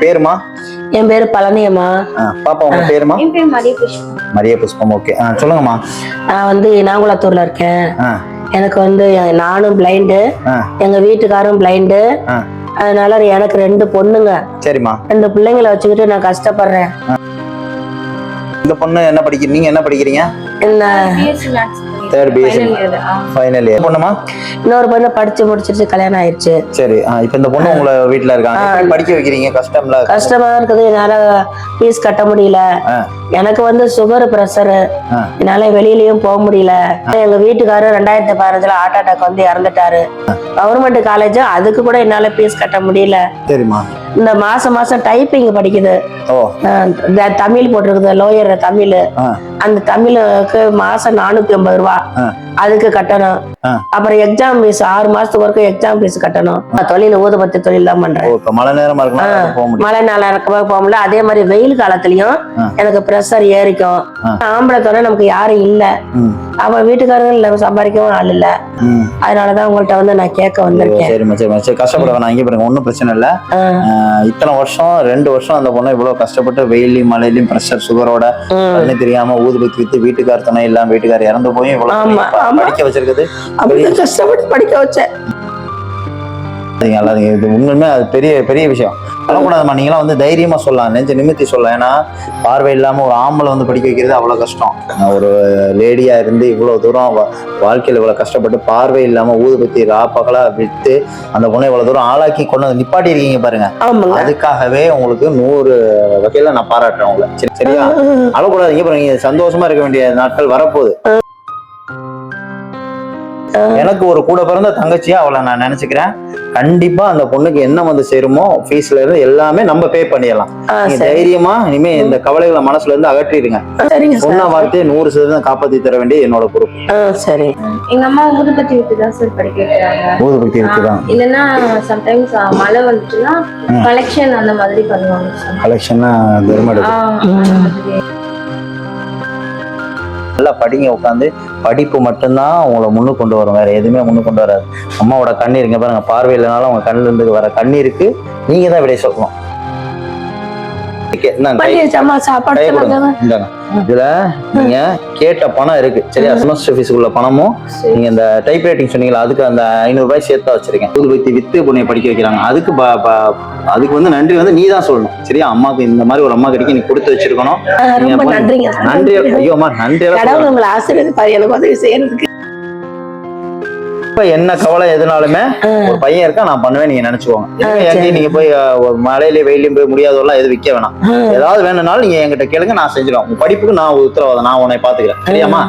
பேருமா? என் பேரு பழனியம்மா. பாப்பா உங்க பேருமா? என் பேர் மரிய புஷ்பம். மரிய புஷ்பம். ஓகே, சொல்லுங்கம்மா. நான் வந்து நாங்குளத்தூர்ல இருக்கேன். எனக்கு வந்து நானும் பிளைண்டு, எங்க வீட்டுக்காரும் பிளைண்டு. அதனால எனக்கு 2 பொண்ணுங்க. சரிம்மா. 2 பிள்ளைங்களை வச்சுக்கிட்டு நான் கஷ்டப்படுறேன். இந்த பொண்ணு என்ன படிக்கிறீங்க? நீங்க என்ன படிக்கிறீங்க? என்ன தேர்ட் பிஎஸ்சி ஃபைனல் இயர். பொண்ணுமா? இன்னொரு பொண்ணு படிச்சு முடிச்சிருச்சு, கல்யாணம் ஆயிடுச்சு. சரி. இப்ப இந்த பொண்ணு உங்களை வீட்டுல இருக்காங்க, படிக்க வைக்கிறீங்க? கஷ்டமா இருக்குது. என்னால ஃபீஸ் கட்ட முடியல. எனக்கு வந்து சுகர், பிரஷர், என்னால வெளியிலயும் போக முடியல. எங்க வீட்டுக்காரர் 2015 ஹார்ட் அட்டாக் வந்து இறந்துட்டாரு. கவர்மெண்ட் காலேஜ், அதுக்கு கூட என்னால ஃபீஸ் கட்ட முடியல. சரிம்மா. இந்த மாசம் டைப்பிங் படிக்குது. தமிழ் போட்டிருக்குது, லோயர் தமிழ். அந்த தமிழுக்கு மாசம் 450 ரூபா அதுக்கு கட்டணும். அப்புறம் எக்ஸாம் ஃபீஸ் 6 மாசத்துக்கு வரைக்கும் எக்ஸாம் ஃபீஸ் கட்டணும். தொழில் ஊதுபத்தி தொழில் தான் பண்றேன். மழை நேரமா மழை நாளா இருக்க போக முடியல. அதே மாதிரி வெயில் காலத்துலயும் எனக்கு பிரஷர் ஏறிக்கும். ஆம்பளை துணை நமக்கு யாரும் இல்ல. அவ வீட்டுக்காரங்க சம்பாதிக்கவும் ஆள் இல்ல. அதனாலதான் உங்கள்ட்ட வந்து நான் கேட்க வந்திருக்கேன். சரி, கஷ்டப்பட வேணாம். இங்க பாருங்க, ஒன்னும் பிரச்சனை இல்ல. இத்தனை வருஷம் 2 வருஷம் அந்த பொண்ணு இவ்வளவு கஷ்டப்பட்டு வெயிலையும் மழையிலையும் பிரஷர் சுகரோட தெரியாம ஊதுபத்தி வித்து வீட்டுக்கார துணை இல்லாம வீட்டுக்கார இறந்து போய் இவ்வளவு படிக்க வச்சிருக்குது. கஷ்டப்பட்டு படிக்க வச்சேன். இது உண்மையுமே அது பெரிய பெரிய விஷயம். சொல்லக்கூடாதுமா. நீங்களாம் வந்து தைரியமா சொல்லலாம், நெஞ்ச நிமித்தி சொல்லலாம். ஏன்னா பார்வை இல்லாம ஒரு ஆம்பளை வந்து படிக்க வைக்கிறது அவ்வளவு கஷ்டம். ஒரு லேடியா இருந்து இவ்வளவு தூரம் வாழ்க்கையில இவ்வளவு கஷ்டப்பட்டு பார்வை இல்லாம ஊதுபத்தி ராப்பகலா விட்டு அந்த பொண்ணை இவ்வளவு தூரம் ஆளாக்கி கொண்டு வந்து நிப்பாட்டி இருக்கீங்க பாருங்க. அதுக்காகவே உங்களுக்கு 100 வகையில நான் பாராட்டுறேன் உங்களை. சரியா? அழக்கூடாதீங்க பாருங்க. சந்தோஷமா இருக்க வேண்டிய நாட்கள் வரப்போகுது. எனக்கு ஒரு கூட பிறந்த தங்கச்சியா அவளை நான் நினைச்சுக்கிறேன். கண்டிப்பா அந்த பொண்ணுக்கு என்ன வந்து சேருமோ ஃபீஸ்ல இருந்து எல்லாமே நம்ம பே பண்ணிடலாம். நீங்க தைரியமா இனிமே இந்த கவலைகளை மனசுல இருந்து அகற்றிடுங்க. சொன்ன வார்த்தையை 100% காப்பாத்தி தர வேண்டிய என்னோட பொறுப்பு. சரி. எங்க அம்மா ஊதுபத்தி விட்டு தான் சார் படிக்க வைக்கிறாங்க. ஊதுபத்தி விட்டு தான். இல்லைன்னா சம்டைம்ஸ் மழை வந்துச்சுன்னா கலெக்ஷன் அந்த மாதிரி பண்ணுவாங்க. கலெக்ஷன்னா நல்லா படிங்க, உட்காந்து படிப்பு மட்டும்தான் உங்களை முன்னுக்கு கொண்டு வரும். வேற எதுவுமே முன்னுக்கு கொண்டு வராது. அம்மாவோட கண்ணீர் இங்க பாருங்க, பார்வை இல்லைனாலும் அவங்க கண்ணுல இருந்து வர கண்ணீருக்கு நீங்க தான் விடை சொல்லணும். இதுல நீங்க கேட்ட பணம் இருக்கு சரியா? செமஸ்டர் ஃபீஸுக்குள்ள பணமும் நீங்க இந்த டைப் ரைட்டிங் சொன்னீங்களா, அதுக்கு அந்த 500 ரூபாய் சேர்த்தா வச்சிருக்கேன். ஊதுபத்தி வித்து பொண்ணை படிக்க வைக்கிறாங்க. அதுக்கு வந்து நன்றி வந்து நீ தான் சொல்லணும் சரியா? அம்மாக்கு இந்த மாதிரி ஒரு அம்மா கிடைக்க நீ கொடுத்து வச்சிருக்கணும். நன்றி. ஐயோமா நன்றி. என்ன கவலை எதுனாலுமே ஒரு பையன் இருக்கா, நான் பண்ணுவேன் நீங்க நினைச்சுக்கோங்க. எங்கேயும் நீங்க போய் மழையில வெயிலையும் போய் முடியாதெல்லாம் எதுவும் விற்க வேணாம். ஏதாவது வேணும்னாலும் நீங்க என்கிட்ட கேளுங்க, நான் செஞ்சிடுவேன். உங்க படிப்புக்கு நான் உத்தரவாதம், நான் உன்னை பாத்துக்கிறேன் சரியாமா?